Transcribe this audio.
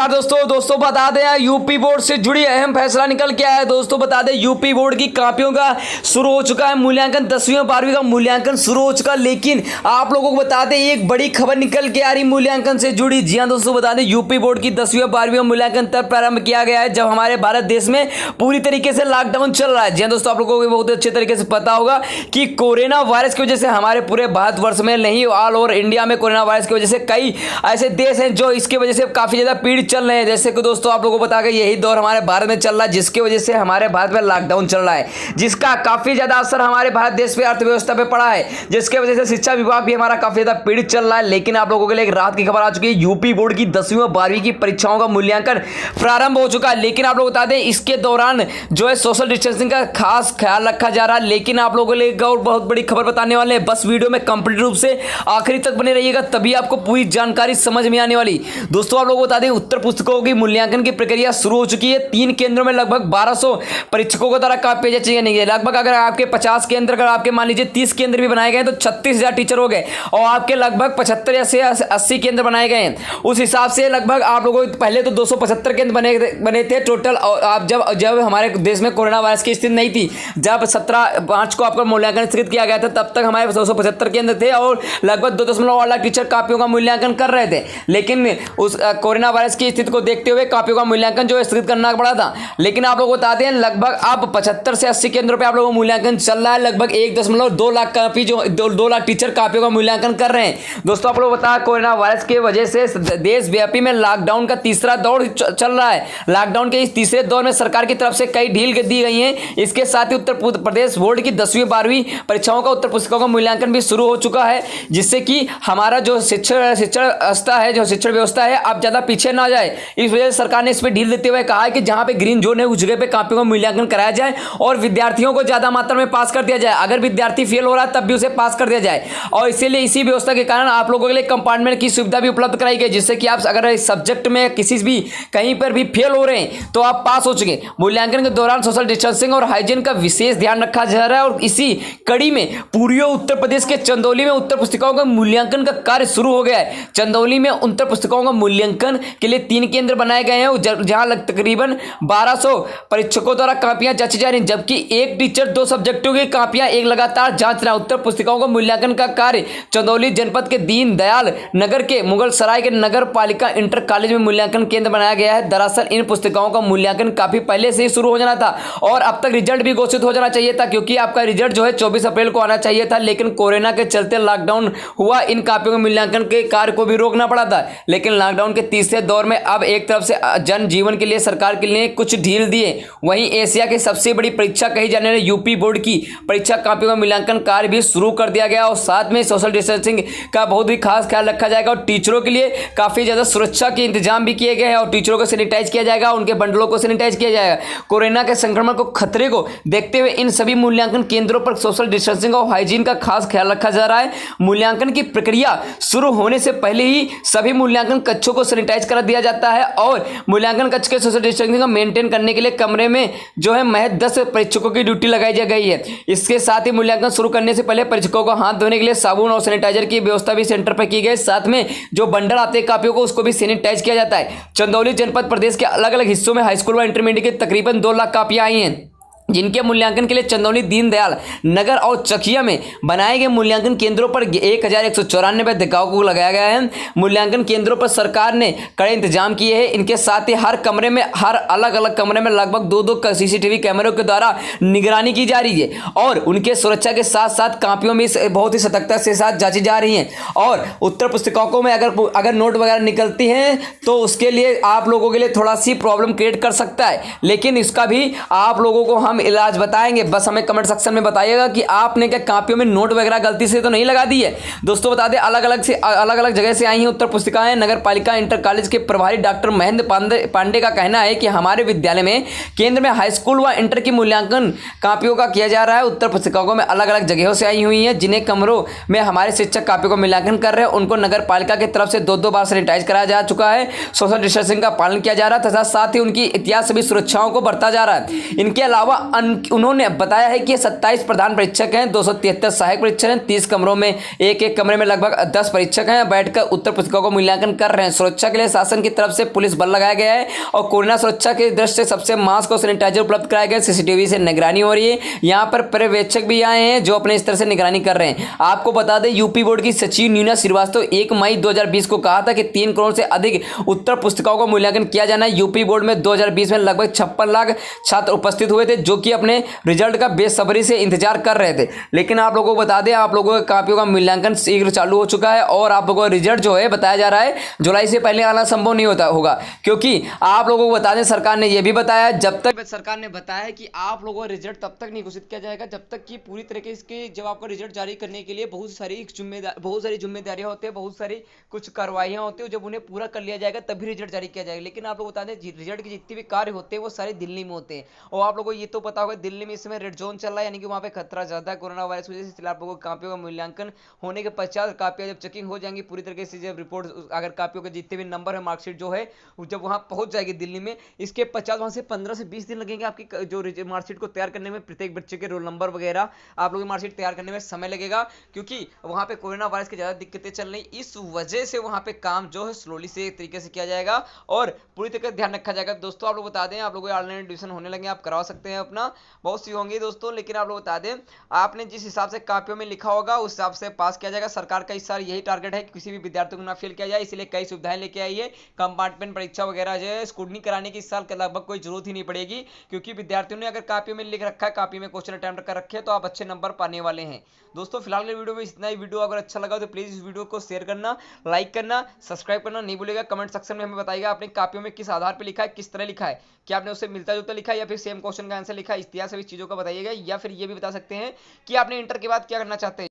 नमस्कार दोस्तों बता दें यूपी बोर्ड से जुड़ी अहम फैसला निकल के आया है। दोस्तों बता दें यूपी बोर्ड की कापियों का शुरू हो चुका है मूल्यांकन। 10वीं और 12वीं का मूल्यांकन शुरू हो चुका, लेकिन आप लोगों को बता दें एक बड़ी खबर निकल के आ रही मूल्यांकन से जुड़ी। जी हां दोस्तों, बता दें यूपी बोर्ड की 10वीं और 12वीं का मूल्यांकन तब प्रारंभ किया गया है जब हमारे भारत देश में पूरी तरीके से लॉकडाउन चल रहा है। जी हां दोस्तों, आप लोगों को बहुत अच्छे तरीके से पता होगा कि कोरोना वायरस की वजह से हमारे पूरे भारतवर्ष में नहीं, ऑल ओवर इंडिया में कोरोना वायरस की वजह से कई ऐसे देश हैं जो इसकी वजह से काफी ज्यादा पीड़ित चल रहे हैं। जैसे कि दोस्तों आप लोगों को पता है यही दौर हमारे भारत में चल रहा है, जिसकी वजह से हमारे भारत में लॉकडाउन चल रहा है, जिसका काफी ज्यादा असर हमारे भारत देश पे अर्थव्यवस्था पे पड़ा है, जिसके वजह से शिक्षा विभाग भी हमारा काफी ज्यादा पीड़ित चल रहा है। लेकिन आप लोगों के लिए एक राहत की खबर आ चुकी है, यूपी बोर्ड की 10वीं और 12वीं की परीक्षाओं का मूल्यांकन प्रारंभ हो चुका है। लेकिन आप लोग बता दें इसके दौरान जो है सोशल डिस्टेंसिंग का खास ख्याल रखा जा रहा है। लेकिन आप लोगों के लिए एक और बहुत बड़ी खबर बताने वाले हैं, बस वीडियो में कंप्लीट रूप से आखिरी तक बने रहिएगा, तभी आपको पूरी जानकारी समझ में आने वाली। दोस्तों आप लोगों को बता दें उत्तर पुस्तकों की मूल्यांकन की प्रक्रिया शुरू हो चुकी है। 3 केंद्रों में लगभग 1200 परीक्षकों को द्वारा कापी भेजी जाएगी। लगभग अगर आपके 50 केंद्र, अगर आपके मान लीजिए 30 केंद्र भी बनाए गए तो 36,000 टीचर हो गए, और आपके लगभग 75 से 80 केंद्र बनाए गए हैं। उस हिसाब से लगभग आप लोगों पहले तो 275 केंद्र बने थे टोटल। और आप जब हमारे देश में कोरोना वायरस की स्थिति नहीं थी, जब 17 मार्च को आपका मूल्यांकन स्थगित किया गया था, तब तक हमारे 275 केंद्र थे और लगभग 2.8 लाख टीचर कापियों का मूल्यांकन कर रहे थे। लेकिन उस कोरोना वायरस की स्थिति को देखते हुए कापियों का मूल्यांकन जो है स्थगित करना पड़ा था। लेकिन आप लोगों को बताते हैं लगभग अब 75 से 80 केंद्रों पे आप लोगों का मूल्यांकन चल रहा है। लगभग 1.2 लाख कापी जो 2 लाख टीचर कापियों का मूल्यांकन कर रहे हैं। दोस्तों आप लोगों को बता कोरोना वायरस की वजह से देशव्यापी में लॉकडाउन का तीसरा दौर चल रहा है। लॉकडाउन के इस तीसरे दौर में सरकार की तरफ से कई ढील दी गई है। इसके साथ ही उत्तर प्रदेश बोर्ड की 10वीं 12वीं परीक्षाओं का उत्तर पुस्तिकाओं का मूल्यांकन भी शुरू हो चुका है, जिससे कि हमारा जो शिक्षण व्यवस्था है, जो शिक्षण व्यवस्था है, अब ज्यादा पीछे ना जाए। इस वजह से सरकार ने इस पर ढील देते हुए कहा है कि जहां पे ग्रीन जोन है उस जगह पे कापियों का मूल्यांकन कराया जाए और विद्यार्थियों को ज्यादा मात्रा में पास कर दिया जाए। अगर विद्यार्थी फेल हो रहा है तब भी उसे पास कर दिया जाए। और इसीलिए इसी व्यवस्था के कारण आप लोगों के लिए कंपार्टमेंट की सुविधा भी उपलब्ध कराई गई, जिससे कि आप अगर इस सब्जेक्ट में किसी भी कहीं पर भी फेल हो रहे हैं तो आप पास हो चुके। मूल्यांकन के दौरान सोशल डिस्टेंसिंग और हाइजीन का विशेष ध्यान रखा जा रहा है। और इसी कड़ी में पूर्वी उत्तर प्रदेश के चंदौली में उत्तर पुस्तिकाओं का मूल्यांकन का कार्य शुरू हो गया है। चंदौली में उत्तर पुस्तिकाओं का मूल्यांकन के लिए 3 केंद्र बनाए गए हैं, जहां तकरीबन 1200 परीक्षकों द्वारा कापियां जांची जा रही हैं, जबकि एक टीचर 2 सब्जेक्टों की कापियां एक लगातार जांच रहा है। उत्तर पुस्तिकाओं का मूल्यांकन का कार्य चंदौली जनपद के दीन दयाल नगर के मुगल सराय के नगर पालिका इंटर कॉलेज में मूल्यांकन केंद्र बनाया गया है। दरअसल इन पुस्तिकाओं का मूल्यांकन काफी पहले से ही शुरू हो जाना था और अब तक रिजल्ट भी घोषित हो जाना चाहिए था, क्योंकि आपका रिजल्ट जो है 24 अप्रैल को आना चाहिए था। लेकिन कोरोना के चलते लॉकडाउन हुआ, इन कापियों के मूल्यांकन के कार्य को भी रोकना पड़ा था। लेकिन लॉकडाउन के तीसरे दौर में अब एक तरफ से जन जीवन के लिए सरकार के लिए कुछ ढील दिए, वहीं एशिया की सबसे बड़ी परीक्षा कही जाने वाली यूपी बोर्ड की परीक्षा कापियों का मूल्यांकन कार्य भी शुरू कर दिया गया। और साथ में सोशल डिस्टेंसिंग का बहुत ही खास ख्याल रखा जाएगा और टीचरों के लिए काफी ज्यादा सुरक्षा के इंतजाम भी किए गए हैं और टीचरों को सैनिटाइज किया जाएगा, उनके बंडलों को सैनिटाइज किया जाएगा। कोरोना के संक्रमण को खतरे को देखते हुए इन सभी मूल्यांकन केंद्रों पर सोशल डिस्टेंसिंग और हाइजीन का खास ख्याल रखा जा रहा है। मूल्यांकन की प्रक्रिया शुरू होने से पहले ही सभी मूल्यांकन कक्षों को सैनिटाइज कर दिया जाता है और मूल्यांकन कक्ष के सोशल डिस्टेंसिंग को मेंटेन करने के लिए कमरे में जो है महज 10 परीक्षकों की ड्यूटी लगाई जा गई है। इसके साथ ही मूल्यांकन शुरू करने से पहले परीक्षकों को हाथ धोने के लिए साबुन और सैनिटाइजर की व्यवस्था भी सेंटर पर की गई। साथ में जो बंडल आते हैं कापियों को उसको भी सैनिटाइज किया जाता है। चंदौली जनपद प्रदेश के अलग अलग हिस्सों में हाईस्कूल व इंटरमीडिएट की तकरीबन 2 लाख कापियां आई हैं, जिनके मूल्यांकन के लिए चंदौली दीनदयाल नगर और चकिया में बनाए गए मूल्यांकन केंद्रों पर 1194 अधिकारियों को लगाया गया है। मूल्यांकन केंद्रों पर सरकार ने कड़े इंतजाम किए हैं। इनके साथ ही हर कमरे में, हर अलग अलग कमरे में लगभग 2 सीसीटीवी कैमरों के द्वारा निगरानी की जा रही है और उनके सुरक्षा के साथ साथ कापियों में बहुत ही सतर्कता से साथ जांची जा रही हैं। और उत्तर पुस्तिकाओं में अगर नोट वगैरह निकलती हैं तो उसके लिए आप लोगों के लिए थोड़ा सी प्रॉब्लम क्रिएट कर सकता है, लेकिन इसका भी आप लोगों को हम इलाज बताएंगे। बस हमें कमेंट सेक्शन में बताइएगा कि आपने क्या कापियों में नोट वगैरह गलती से तो नहीं लगा दी है। दोस्तों बता दें अलग अलग जगह से आई हैं उत्तर पुस्तिकाएं। नगर पालिका इंटर कॉलेज के प्रभारी डॉक्टर महेंद्र पांडे का कहना है कि हमारे विद्यालय में केंद्र में हाई स्कूल व इंटर की मूल्यांकन कापियों का किया जा रहा है। उत्तर पुस्तिकाओं में अलग अलग जगहों से आई हुई हैं, जिन्हें कमरों में हमारे शिक्षक कापियों का मूल्यांकन कर रहे हैं उनको नगर पालिका की तरफ से 2 बार सैनिटाइज कराया जा चुका है। सोशल डिस्टेंसिंग का पालन किया जा रहा है तथा साथ ही उनकी इतिहास सभी सुरक्षाओं को बरता जा रहा है। इनके अलावा उन्होंने बताया है कि 27 प्रधान परीक्षक हैं, 273 सहायक परीक्षक हैं, 30 कमरों में एक कमरे में लगभग 10 परीक्षक हैं, बैठकर उत्तर पुस्तिकाओं को मूल्यांकन कर रहे हैं। सुरक्षा के लिए शासन की तरफ से पुलिस बल लगाया गया है और कोरोना सुरक्षा की दृष्टि से सबसे मास्क और सैनिटाइजर उपलब्ध कराया गया। सीसीटीवी से निगरानी हो रही है। यहाँ पर पर्यवेक्षक भी आए हैं जो अपने स्तर से निगरानी कर रहे हैं। आपको बता दें, यूपी बोर्ड की सचिव नीना श्रीवास्तव 1 मई 2020 को कहा था कि 3 करोड़ से अधिक उत्तर पुस्तिकाओं का मूल्यांकन किया जाना है। यूपी बोर्ड में 2020 में लगभग 56 लाख छात्र उपस्थित हुए थे जो कि अपने रिजल्ट का बेसब्री से इंतजार कर रहे थे। लेकिन आप लोगों को बता दें, आप लोगों की कापियों का मूल्यांकन शीघ्र चालू हो चुका है और आप लोगों का रिजल्ट जो है बताया जा रहा है जुलाई से पहले आना संभव नहीं होगा, क्योंकि आप लोगों को बता दें सरकार ने यह भी बताया, जब तक सरकार ने बताया कि आप लोगों का रिजल्ट तब तक नहीं घोषित किया जाएगा जब तक कि पूरी तरीके से जब आपका रिजल्ट जारी करने के लिए बहुत सारी जिम्मेदारियां होती है, बहुत सारी कुछ कार्रवाइयां होती है, जब उन्हें पूरा कर लिया जाएगा तभी रिजल्ट जारी किया जाएगा। लेकिन आप लोग बता दें, रिजल्ट के जितने भी कार्य होते हैं वो सारे दिल्ली में होते हैं और आप लोगों को ये तो पता होगा दिल्ली में इस समय रेड जोन चल रहा है, यानी कि वहां पे खतरा ज्यादा है कोरोना वायरस की वजह से। इसलिए आप लोगों को कापियों का मूल्यांकन होने के पश्चात कापियां जब चेकिंग हो जाएंगी पूरी तरीके से, जब रिपोर्ट अगर कापियों के जितने भी नंबर है मार्कशीट जो है जब वहां पहुंच जाएगी दिल्ली में, इसके पश्चात वहां से 15 से 20 दिन लगेंगे आपकी जो मार्कशीट को तैयार करने में। प्रत्येक बच्चे के रोल नंबर वगैरह आप लोगों की मार्कशीट तैयार करने में समय लगेगा, क्योंकि वहां पे कोरोना वायरस की ज्यादा दिक्कतें चल रही, इस वजह से वहां पे काम जो है स्लोली से एक तरीके से किया जाएगा और पूरी तरीके से ध्यान रखा जाएगा। दोस्तों आप लोग बता दें, आप लोगों के ऑनलाइन एडमिशन होने लगे, आप करवा सकते हैं अपना, बहुत सी होंगी दोस्तों। लेकिन आप लोग बता दें, आपने जिस हिसाब से कापियों में लिखा होगा उस हिसाब से पास किया जाएगा। सरकार का इस साल यही टारगेट है कि किसी भी विद्यार्थी को ना फेल किया जाए, इसलिए कई सुविधाएं लेके आई है। कंपार्टमेंट परीक्षा वगैरह जो है स्क्रूटनी कराने की इस साल लगभग कोई जरूरत ही नहीं पड़ेगी, क्योंकि विद्यार्थियों ने अगर कापियों में लिख रखा है, कापी में क्वेश्चन अटेम्प्ट कर रखे हैं, तो आप अच्छे नंबर पाने वाले हैं। दोस्तों फिलहाल के वीडियो में इतना ही। वीडियो अगर अच्छा लगा तो प्लीज इस वीडियो को शेयर करना, लाइक करना, सब्सक्राइब करना नहीं भूलेगा। कमेंट सेक्शन में हमें बताइएगा आपने कापियों में किस आधार पर लिखा है, किस तरह लिखा है, क्या आपने उससे मिलता जुलता लिखा है या फिर सेम क्वेश्चन का आंसर लिखा है। इतिहास सभी चीजों का बताइएगा, या फिर ये भी बता सकते हैं कि आपने इंटर के बाद क्या करना चाहते हैं।